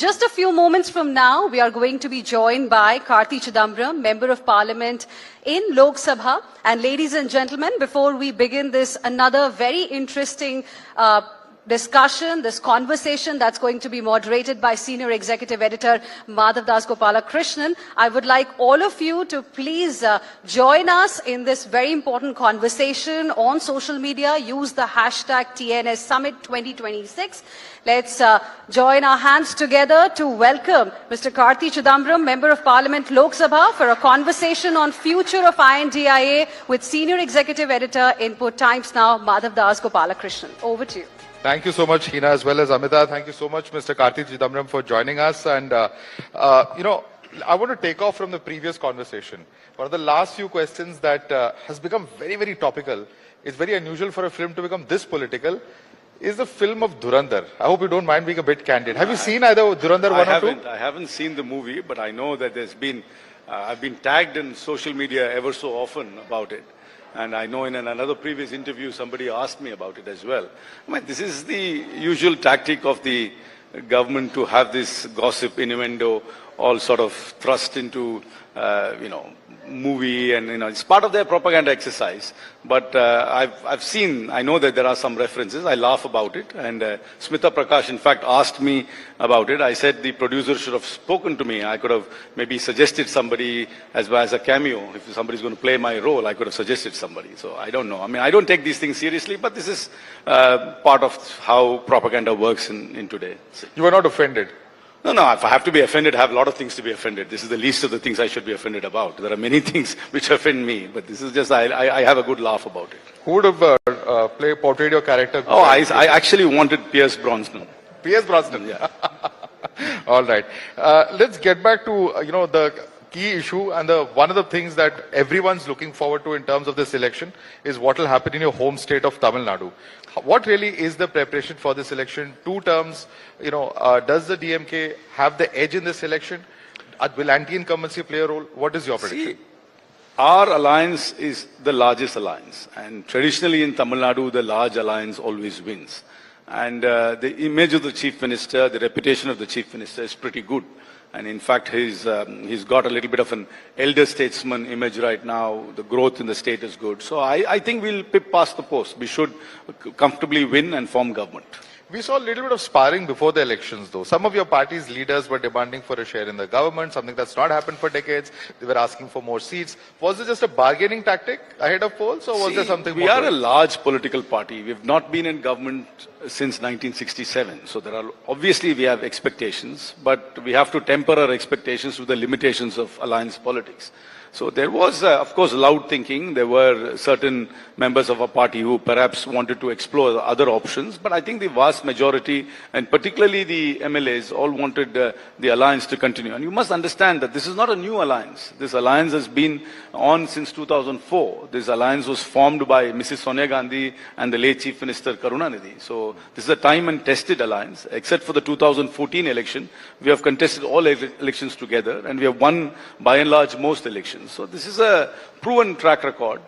Just a few moments from now, we are going to be joined by Karti Chidambaram, Member of Parliament in Lok Sabha. And ladies and gentlemen, before we begin this another very interesting discussion, this conversation that's going to be moderated by Senior Executive Editor Madhav Das Gopalakrishnan, I would like all of you to please join us in this very important conversation on social media. Use the hashtag TNS Summit 2026. Let's join our hands together to welcome Mr. Karti Chidambaram, Member of Parliament, Lok Sabha, for a conversation on future of INDIA with Senior Executive Editor, Input Times Now, Madhav Das Gopalakrishnan. Over to you. Thank you so much, Hina, as well as Amita. Thank you so much, Mr. Karti Chidambaram, for joining us. And, I want to take off from the previous conversation. One of the last few questions that has become very, very topical, it's very unusual for a film to become this political, is the film of Dhurandhar. I hope you don't mind being a bit candid. Have you seen either Dhurandhar 1 or 2? I haven't seen the movie, but I know that there's been, I've been tagged in social media ever so often about it. And I know in another previous interview, somebody asked me about it as well. I mean, this is the usual tactic of the government to have this gossip, innuendo, all sort of thrust into, movie, and it's part of their propaganda exercise. But I've seen, I know that there are some references. I laugh about it, and Smita Prakash in fact asked me about it. I said the producer should have spoken to me. I could have maybe suggested somebody as a cameo. If somebody's going to play my role, I could have suggested somebody. So I don't know. I mean, I don't take these things seriously, but this is part of how propaganda works in today. You were not offended? No, if I have to be offended, I have a lot of things to be offended. This is the least of the things I should be offended about. There are many things which offend me, but this is just, I have a good laugh about it. Who would have portrayed your character? Oh, I actually wanted Pierce Brosnan. Pierce Brosnan? Yeah. All right. Let's get back to, the key issue, and one of the things that everyone's looking forward to in terms of this election is what will happen in your home state of Tamil Nadu. What really is the preparation for this election? 2 terms, does the DMK have the edge in this election? Will anti-incumbency play a role? What is your prediction? See, our alliance is the largest alliance, and traditionally in Tamil Nadu, the large alliance always wins. And the image of the Chief Minister, the reputation of the Chief Minister is pretty good. And in fact, he's got a little bit of an elder statesman image right now. The growth in the state is good. So I think we'll pip past the post. We should comfortably win and form government. We saw a little bit of sparring before the elections, though. Some of your party's leaders were demanding for a share in the government, something that's not happened for decades. They were asking for more seats. Was it just a bargaining tactic ahead of polls, or was there something more? We are a large political party. We've not been in government since 1967. So obviously we have expectations, but we have to temper our expectations with the limitations of alliance politics. So there was, of course, loud thinking. There were certain members of our party who perhaps wanted to explore other options. But I think the vast majority, and particularly the MLAs, all wanted the alliance to continue. And you must understand that this is not a new alliance. This alliance has been on since 2004. This alliance was formed by Mrs. Sonia Gandhi and the late Chief Minister Karunanidhi. So this is a time and tested alliance. Except for the 2014 election, we have contested all elections together, and we have won by and large most elections. So this is a proven track record.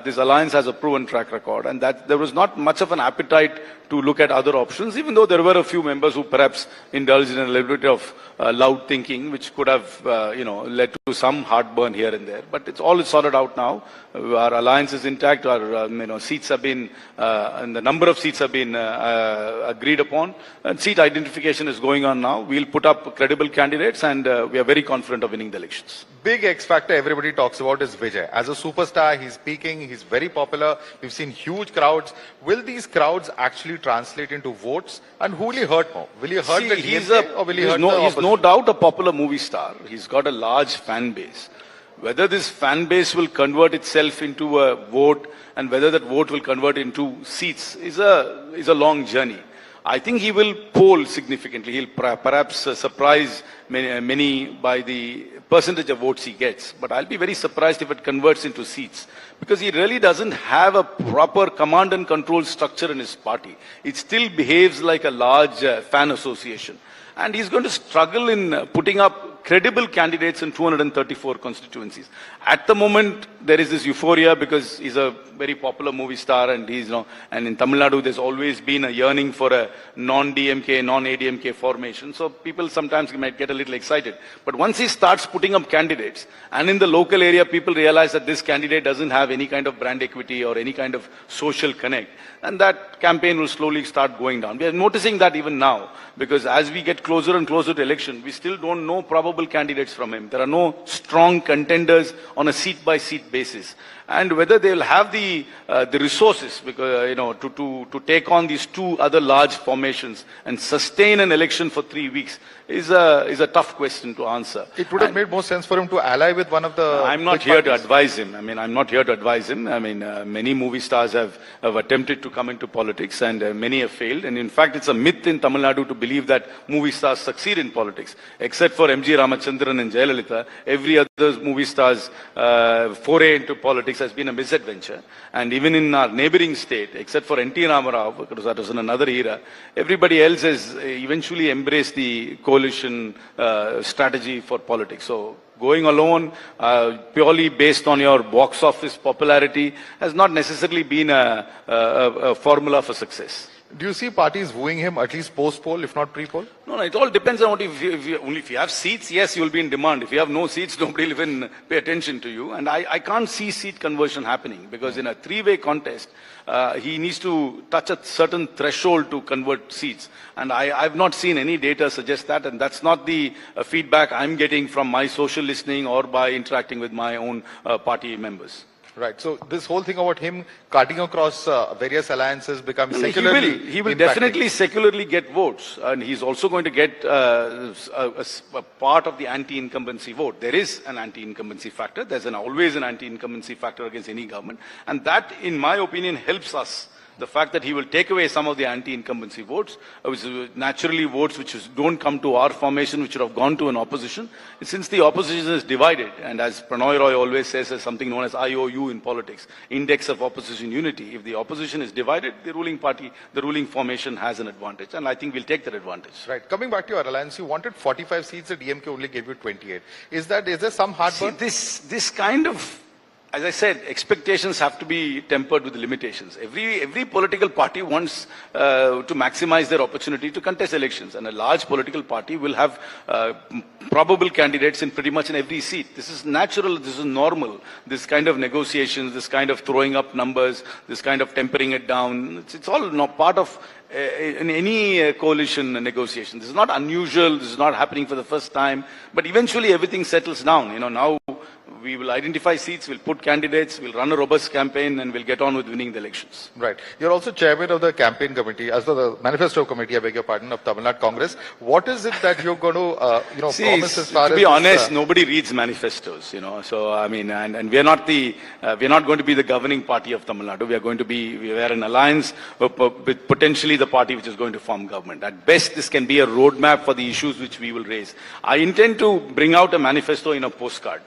This alliance has a proven track record, and that there was not much of an appetite to look at other options, even though there were a few members who perhaps indulged in a little bit of loud thinking, which could have, led to some heartburn here and there. But it's all sorted out now. Our alliance is intact. Our, seats have been, and the number of seats have been agreed upon. And seat identification is going on now. We'll put up credible candidates, and we are very confident of winning the elections. Big X factor everybody talks about is Vijay. As a superstar, he's peaking. He's very popular. We've seen huge crowds. Will these crowds actually translate into votes? And who will he hurt more? Will he hurt the DMK, or will he hurt the opposition? He's no doubt a popular movie star. He's got a large fan base. Whether this fan base will convert itself into a vote, and whether that vote will convert into seats is a long journey. I think he will poll significantly. He'll perhaps surprise many by the percentage of votes he gets. But I'll be very surprised if it converts into seats, because he really doesn't have a proper command and control structure in his party. It still behaves like a large fan association. And he's going to struggle in putting up credible candidates in 234 constituencies. At the moment, there is this euphoria because he's a very popular movie star, and and in Tamil Nadu, there's always been a yearning for a non-DMK, non-ADMK formation. So people sometimes might get a little excited. But once he starts putting up candidates, and in the local area, people realize that this candidate doesn't have any kind of brand equity or any kind of social connect, and that campaign will slowly start going down. We are noticing that even now, because as we get closer and closer to election, we still don't know probable candidates from him. There are no strong contenders on a seat-by-seat basis. And whether they will have the resources, because to take on these two other large formations and sustain an election for 3 weeks is a tough question to answer. It would have made more sense for him to ally with one of the. I'm not here to advise him. I'm not here to advise him. Many movie stars have attempted to come into politics, and many have failed. And in fact, it's a myth in Tamil Nadu to believe that movie stars succeed in politics. Except for M.G. Ramachandran and Jayalalitha, every other movie star's foray into politics has been a misadventure. And even in our neighboring state, except for N.T. Ramarao, because that was in another era, everybody else has eventually embraced the coalition strategy for politics. So going alone, purely based on your box office popularity, has not necessarily been a formula for success. Do you see parties wooing him at least post-poll, if not pre-poll? No, it all depends on if you have seats, yes, you will be in demand. If you have no seats, nobody will even pay attention to you. And I can't see seat conversion happening, because in a three-way contest, he needs to touch a certain threshold to convert seats. And I've not seen any data suggest that, and that's not the feedback I'm getting from my social listening or by interacting with my own party members. Right. So this whole thing about him cutting across various alliances becomes secularly. He will definitely secularly get votes, and he's also going to get a part of the anti-incumbency vote. There is an anti-incumbency factor. There's always an anti-incumbency factor against any government, and that, in my opinion, helps us. The fact that he will take away some of the anti-incumbency votes, which is naturally votes which don't come to our formation, which would have gone to an opposition. Since the opposition is divided, and as Pranoy Roy always says, there's something known as IOU in politics, Index of Opposition Unity. If the opposition is divided, the ruling party, the ruling formation has an advantage, and I think we'll take that advantage. Right. Coming back to your alliance, you wanted 45 seats, the DMK only gave you 28. Is there some heartburn? See, this kind of, as I said, expectations have to be tempered with limitations. Every political party wants to maximize their opportunity to contest elections, and a large political party will have probable candidates in pretty much in every seat. This is natural, this is normal. This kind of negotiations, this kind of throwing up numbers, this kind of tempering it down, it's all part of in any coalition negotiation. This is not unusual, this is not happening for the first time, but eventually everything settles down. Now we will identify seats, we'll put candidates, we'll run a robust campaign, and we'll get on with winning the elections. Right. You're also chairman of the campaign committee, as well the manifesto committee, I beg your pardon, of Tamil Nadu Congress. What is it that you're going to, promise as far as... To be honest, nobody reads manifestos, So, and we're not going to be the governing party of Tamil Nadu. We are an alliance with potentially the party which is going to form government. At best, this can be a roadmap for the issues which we will raise. I intend to bring out a manifesto in a postcard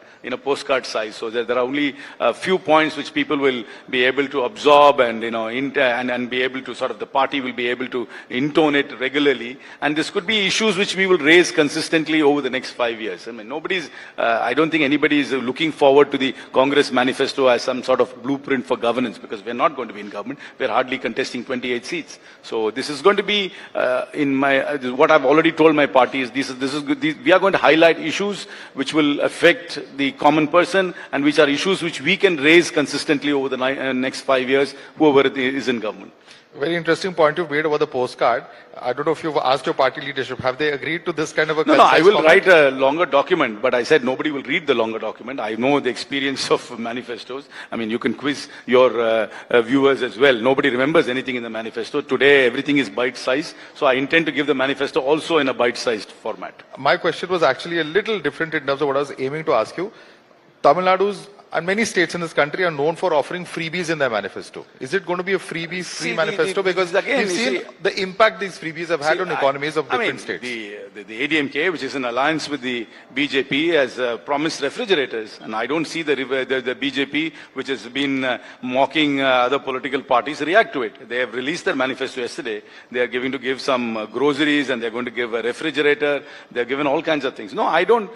size, so that there are only a few points which people will be able to absorb and and be able to the party will be able to intone it regularly. And this could be issues which we will raise consistently over the next 5 years. I don't think anybody is looking forward to the Congress manifesto as some sort of blueprint for governance, because we're not going to be in government. We're hardly contesting 28 seats. So this is going to be what I've already told my party is we are going to highlight issues which will affect the common person, and which are issues which we can raise consistently over the next 5 years, whoever is in government. Very interesting point you've made about the postcard. I don't know if you've asked your party leadership, have they agreed to this kind of a No, I will write a longer document, but I said nobody will read the longer document. I know the experience of manifestos. You can quiz your viewers as well. Nobody remembers anything in the manifesto. Today, everything is bite-sized, so I intend to give the manifesto also in a bite-sized format. My question was actually a little different in terms of what I was aiming to ask you. Tamil Nadu's And many states in this country are known for offering freebies in their manifesto. Is it going to be a freebies-free manifesto? Because we've seen the impact these freebies have had on economies of different states. The ADMK, which is in alliance with the BJP, has promised refrigerators. And I don't see the BJP, which has been mocking other political parties, react to it. They have released their manifesto yesterday. They are going to give some groceries and they're going to give a refrigerator. They're given all kinds of things. No, I don't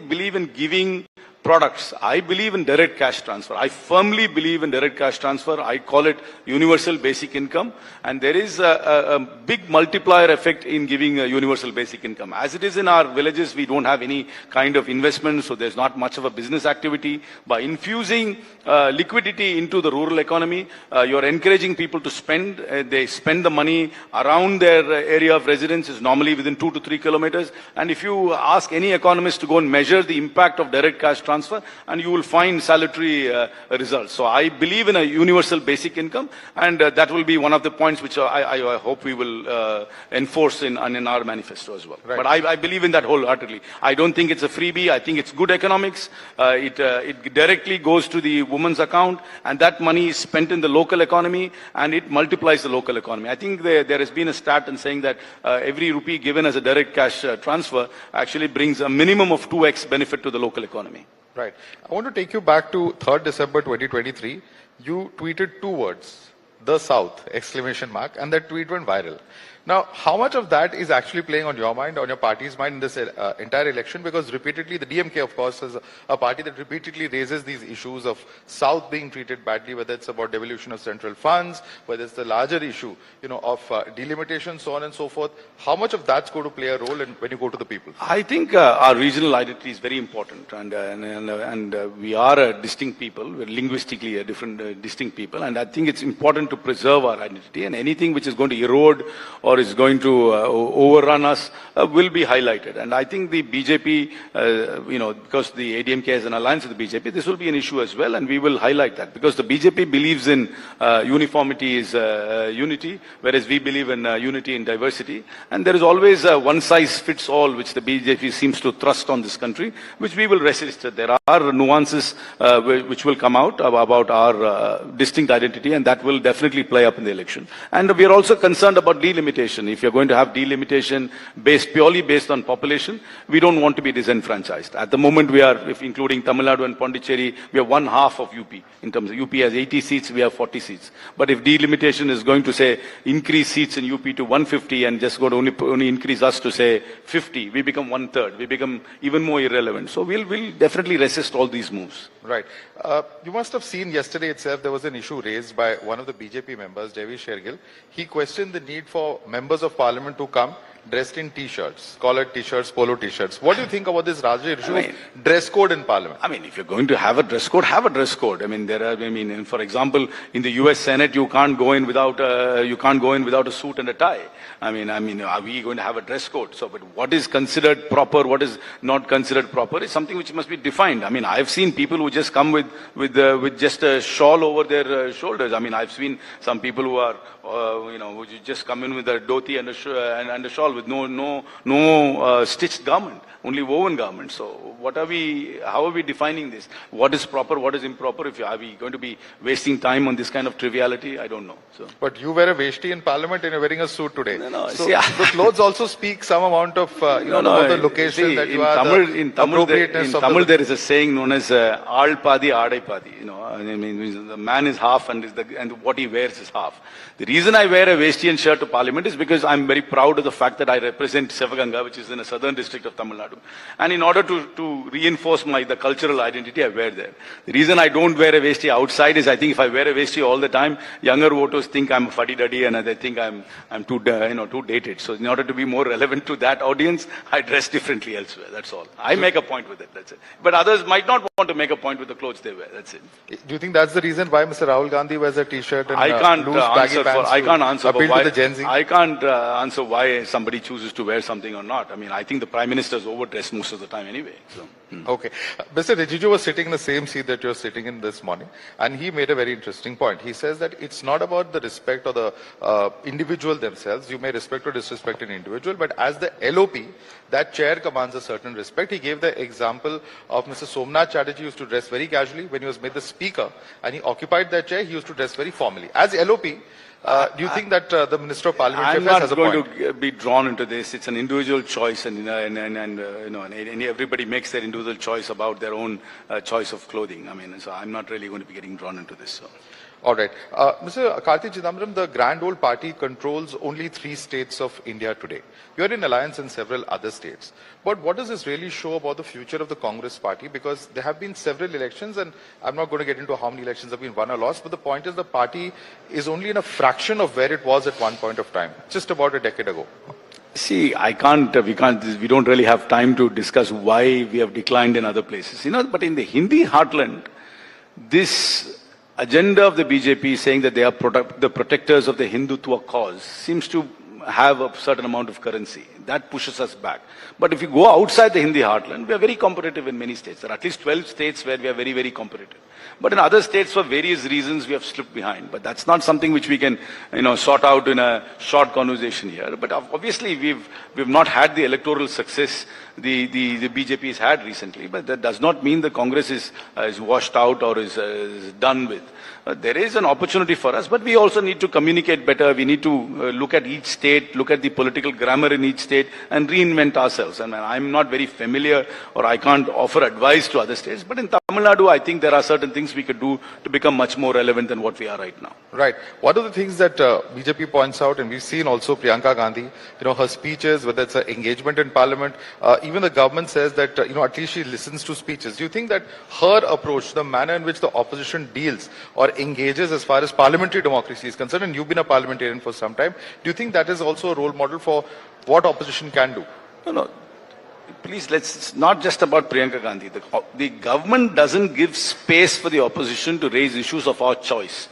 believe in giving products. I believe in direct cash transfer. I firmly believe in direct cash transfer. I call it universal basic income. And there is a big multiplier effect in giving a universal basic income. As it is in our villages, we don't have any kind of investment, so there's not much of a business activity. By infusing liquidity into the rural economy, you're encouraging people to spend. They spend the money around their area of residence, is normally within 2 to 3 kilometers. And if you ask any economist to go and measure the impact of direct cash transfer, and you will find salutary results. So I believe in a universal basic income, and that will be one of the points which I hope we will enforce in our manifesto as well. Right. But I believe in that wholeheartedly. I don't think it's a freebie. I think it's good economics. It directly goes to the woman's account, and that money is spent in the local economy, and it multiplies the local economy. I think there has been a stat in saying that every rupee given as a direct cash transfer actually brings a minimum of 2x benefit to the local economy. Right. I want to take you back to 3rd December 2023. You tweeted 2 words, "The South!" ! And that tweet went viral. Now, how much of that is actually playing on your mind, on your party's mind in this entire election? Because repeatedly, the DMK, of course, is a party that repeatedly raises these issues of South being treated badly, whether it's about devolution of central funds, whether it's the larger issue, of delimitation, so on and so forth. How much of that's going to play a role when you go to the people? I think our regional identity is very important, and we are a distinct people. We're linguistically a different, distinct people, and I think it's important to preserve our identity. And anything which is going to erode or is going to overrun us will be highlighted. And I think the BJP, because the ADMK has an alliance with the BJP, this will be an issue as well, and we will highlight that. Because the BJP believes in uniformity is unity, whereas we believe in unity in diversity. And there is always a one-size-fits-all which the BJP seems to thrust on this country, which we will resist. There are nuances which will come out about our distinct identity, and that will definitely play up in the election. And we are also concerned about delimitation. If you're going to have delimitation purely based on population, we don't want to be disenfranchised. At the moment, we are, if including Tamil Nadu and Pondicherry, we are 1/2 of UP. In terms of UP has 80 seats, we have 40 seats. But if delimitation is going to say increase seats in UP to 150 and just go to only increase us to say 50, we become 1/3. We become even more irrelevant. So we'll definitely resist all these moves. Right. You must have seen yesterday itself, there was an issue raised by one of the BJP members, Devi Shergill. He questioned the need for members of parliament to come dressed in t-shirts, collared t-shirts, polo t-shirts. What do you think about this Rajya issue of dress code in parliament? I mean, if you're going to have a dress code, have a dress code. I mean, for example, in the US Senate, you can't go in without a suit and a tie. I mean, are we going to have a dress code? So, but what is considered proper, what is not considered proper is something which must be defined. I mean, I've seen people who just come with just a shawl over their shoulders. I mean, I've seen some people who are, who just come in with a dhoti and a shawl with no stitched garment, only woven garment. So how are we defining this? What is proper, what is improper? Are we going to be wasting time on this kind of triviality? I don't know. So. But you wear a veshti in parliament and you're wearing a suit today. So the clothes also speak some amount of, about the location that you are, in Tamil there is a saying known as Aal Padi, Aadai Padi. The man is half and what he wears is half. The reason I wear a vesti and shirt to parliament is because I'm very proud of the fact that I represent Sivaganga, which is in a southern district of Tamil Nadu. And in order to reinforce the cultural identity, I wear there. The reason I don't wear a vesti outside is I think if I wear a vesti all the time, younger voters think I'm a fuddy-duddy and they think I'm too dated. So in order to be more relevant to that audience, I dress differently elsewhere. That's all. I make a point with it. That's it. But others might not want to make a point with the clothes they wear. That's it. Do you think that's the reason why Mr. Rahul Gandhi wears a t-shirt and loose baggy pants? I can't answer appeal to the Gen Z? I can't answer why somebody chooses to wear something or not. I mean, I think the Prime Minister's over overdressed most of the time anyway. So. Okay. Mr. Rijiju was sitting in the same seat that you're sitting in this morning, and he made a very interesting point. He says that it's not about the respect of the individual themselves. You may respect or disrespect an individual, but as the LOP, that chair commands a certain respect. He gave the example of Mr. Somnath Chatterjee used to dress very casually when he was made the speaker, and he occupied that chair, he used to dress very formally. As LOP, do you think that the Minister of Parliamentary Affairs has a point? I'm not going to be drawn into this. It's an individual choice, and everybody makes their individual choice about their own choice of clothing. I mean, so I'm not really going to be getting drawn into this. So. All right. Mr. Karthi Chidambaram, the Grand Old Party controls only 3 states of India today. You are in alliance in several other states. But what does this really show about the future of the Congress party? Because there have been several elections, and I'm not going to get into how many elections have been won or lost, but the point is the party is only in a fraction of where it was at one point of time, just about a decade ago. See, we don't really have time to discuss why we have declined in other places. But in the Hindi heartland, this agenda of the BJP saying that they are the protectors of the Hindutva cause seems to have a certain amount of currency. That pushes us back. But if you go outside the Hindi heartland, we are very competitive in many states. There are at least 12 states where we are very, very competitive. But in other states, for various reasons, we have slipped behind. But that's not something which we can, sort out in a short conversation here. But obviously, we've not had the electoral success the BJP has had recently. But that does not mean the Congress is washed out or is done with. There is an opportunity for us, but we also need to communicate better. We need to look at each state, look at the political grammar in each state, and reinvent ourselves. And I'm not very familiar, or I can't offer advice to other states. But in Tamil Nadu, I think there are certain things we could do to become much more relevant than what we are right now. Right. One of the things that BJP points out, and we've seen also Priyanka Gandhi, her speeches, whether it's her engagement in Parliament, even the government says that, at least she listens to speeches. Do you think that her approach, the manner in which the opposition deals or engages as far as parliamentary democracy is concerned, and you've been a parliamentarian for some time, do you think that is also a role model for what opposition can do? No. Please, it's not just about Priyanka Gandhi. The government doesn't give space for the opposition to raise issues of our choice.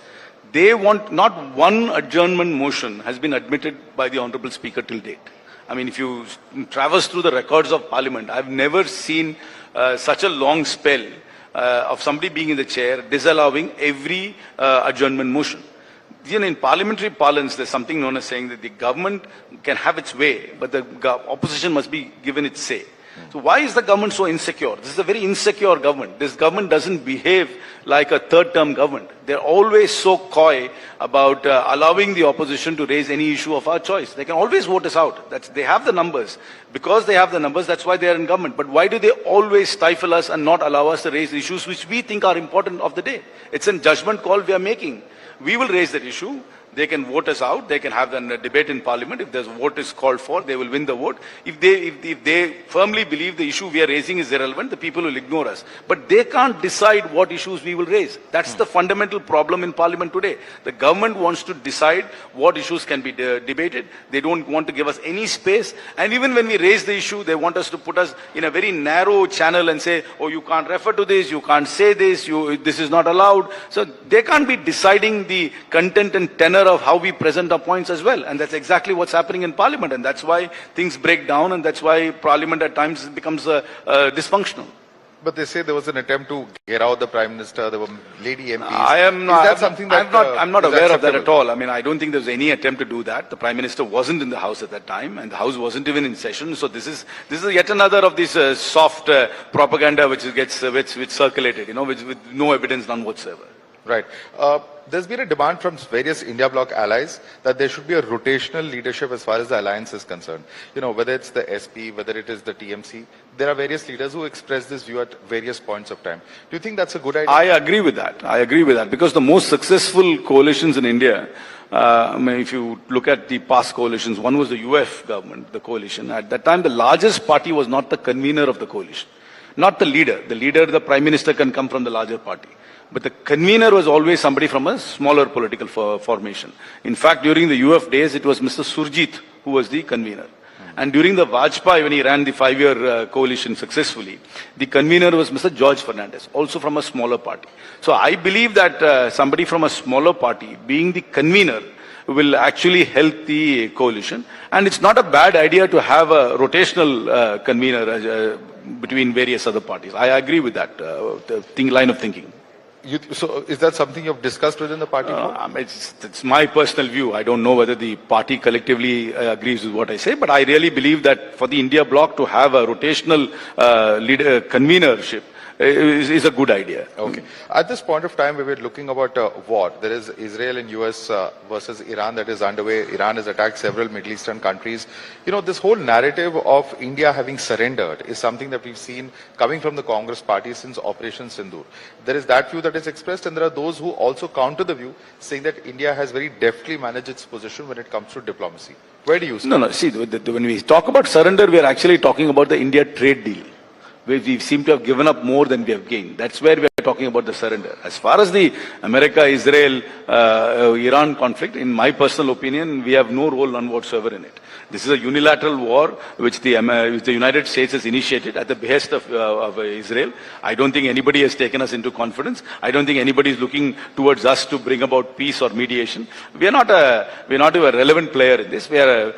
They want, not one adjournment motion has been admitted by the Honorable Speaker till date. I mean, if you traverse through the records of Parliament, I've never seen such a long spell of somebody being in the chair disallowing every adjournment motion. In parliamentary parlance, there's something known as saying that the government can have its way, but the opposition must be given its say. So why is the government so insecure? This is a very insecure government. This government doesn't behave like a third-term government. They're always so coy about allowing the opposition to raise any issue of our choice. They can always vote us out. They have the numbers. Because they have the numbers, that's why they are in government. But why do they always stifle us and not allow us to raise issues which we think are important of the day? It's a judgment call we are making. We will raise that issue. They can vote us out. They can have a debate in Parliament. If there's a vote is called for, they will win the vote. If they firmly believe the issue we are raising is irrelevant, the people will ignore us. But they can't decide what issues we will raise. That's the fundamental problem in Parliament today. The government wants to decide what issues can be debated. They don't want to give us any space. And even when we raise the issue, they want us to put us in a very narrow channel and say, oh, you can't refer to this, you can't say this, this is not allowed. So they can't be deciding the content and tenor of how we present our points as well. And that's exactly what's happening in Parliament. And that's why things break down, and that's why Parliament at times becomes dysfunctional. But they say there was an attempt to get out the Prime Minister, there were lady MPs. I'm not aware of that at all. I mean, I don't think there was any attempt to do that. The Prime Minister wasn't in the House at that time, and the House wasn't even in session. So this is yet another of these soft propaganda which circulated, with no evidence, none whatsoever. Right. There's been a demand from various India bloc allies that there should be a rotational leadership as far as the alliance is concerned. Whether it's the SP, whether it is the TMC, there are various leaders who express this view at various points of time. Do you think that's a good idea? I agree with that. Because the most successful coalitions in India, if you look at the past coalitions, one was the UF government, the coalition. At that time, the largest party was not the convener of the coalition, not the leader. The leader, the Prime Minister, can come from the larger party. But the convener was always somebody from a smaller political formation. In fact, during the UF days, it was Mr. Surjit who was the convener. And during the Vajpayee, when he ran the 5-year coalition successfully, the convener was Mr. George Fernandez, also from a smaller party. So I believe that somebody from a smaller party being the convener will actually help the coalition. And it's not a bad idea to have a rotational convener between various other parties. I agree with that line of thinking. So is that something you've discussed within the party? It's my personal view. I don't know whether the party collectively agrees with what I say, but I really believe that for the India bloc to have a rotational convenership is a good idea. Okay. At this point of time, we were looking about war. There is Israel and US versus Iran that is underway. Iran has attacked several Middle Eastern countries. You know, this whole narrative of India having surrendered is something that we've seen coming from the Congress party since Operation Sindoor. There is that view that is expressed, and there are those who also counter the view, saying that India has very deftly managed its position when it comes to diplomacy. Where do you stand? No. See, when we talk about surrender, we are actually talking about the India trade deal, where we seem to have given up more than we have gained. That's where we are talking about the surrender. As far as the America-Israel, Iran conflict, in my personal opinion, we have no role none whatsoever in it. This is a unilateral war which the United States has initiated at the behest of Israel. I don't think anybody has taken us into confidence. I don't think anybody is looking towards us to bring about peace or mediation. We are not a relevant player in this. We are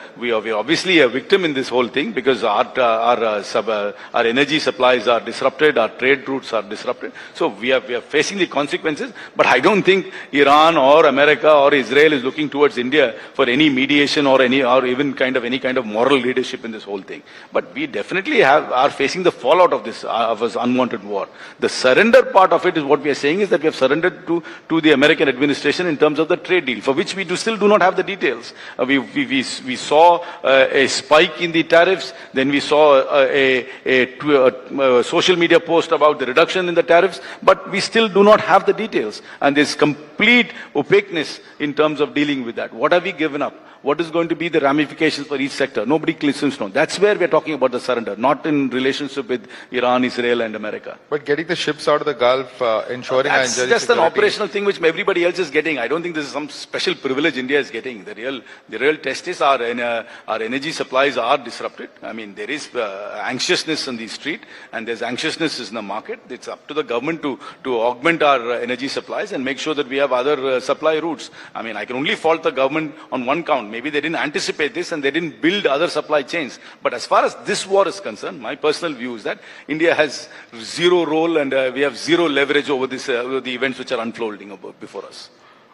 obviously a victim in this whole thing because our energy supplies are disrupted, our trade routes are disrupted. So we are facing the consequences. But I don't think Iran or America or Israel is looking towards India for any mediation or even any kind of moral leadership in this whole thing. But we definitely are facing the fallout of this unwanted war. The surrender part of it is what we are saying is that we have surrendered to the American administration in terms of the trade deal, for which we still do not have the details. We saw a spike in the tariffs, then we saw a social media post about the reduction in the tariffs, but we still do not have the details. And there's complete opaqueness in terms of dealing with that. What have we given up? What is going to be the ramifications for each sector? Nobody seems to know. That's where we're talking about the surrender, not in relationship with Iran, Israel, and America. But getting the ships out of the Gulf, ensuring that's just an operational thing which everybody else is getting. I don't think this is some special privilege India is getting. The real test is our energy supplies are disrupted. I mean, there is anxiousness on the street, and there's anxiousness in the market. It's up to the government to augment our energy supplies and make sure that we have other supply routes. I mean, I can only fault the government on one count. Maybe they didn't anticipate this and they didn't build other supply chains. But as far as this war is concerned, my personal view is that India has zero role and we have zero leverage over the events which are unfolding before us.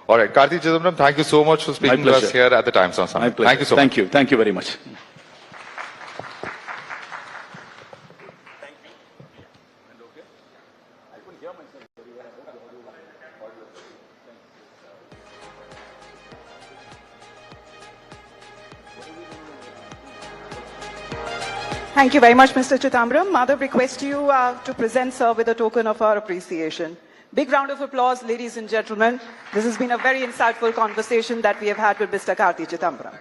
All right, Karthi Chidambaram, thank you so much for speaking to us here at the Times on Summit. My pleasure. Thank you so much. Thank you very much. Thank you very much, Mr. Chidambaram. Madhav, request you to present, sir, with a token of our appreciation. Big round of applause, ladies and gentlemen. This has been a very insightful conversation that we have had with Mr. Karti Chidambaram.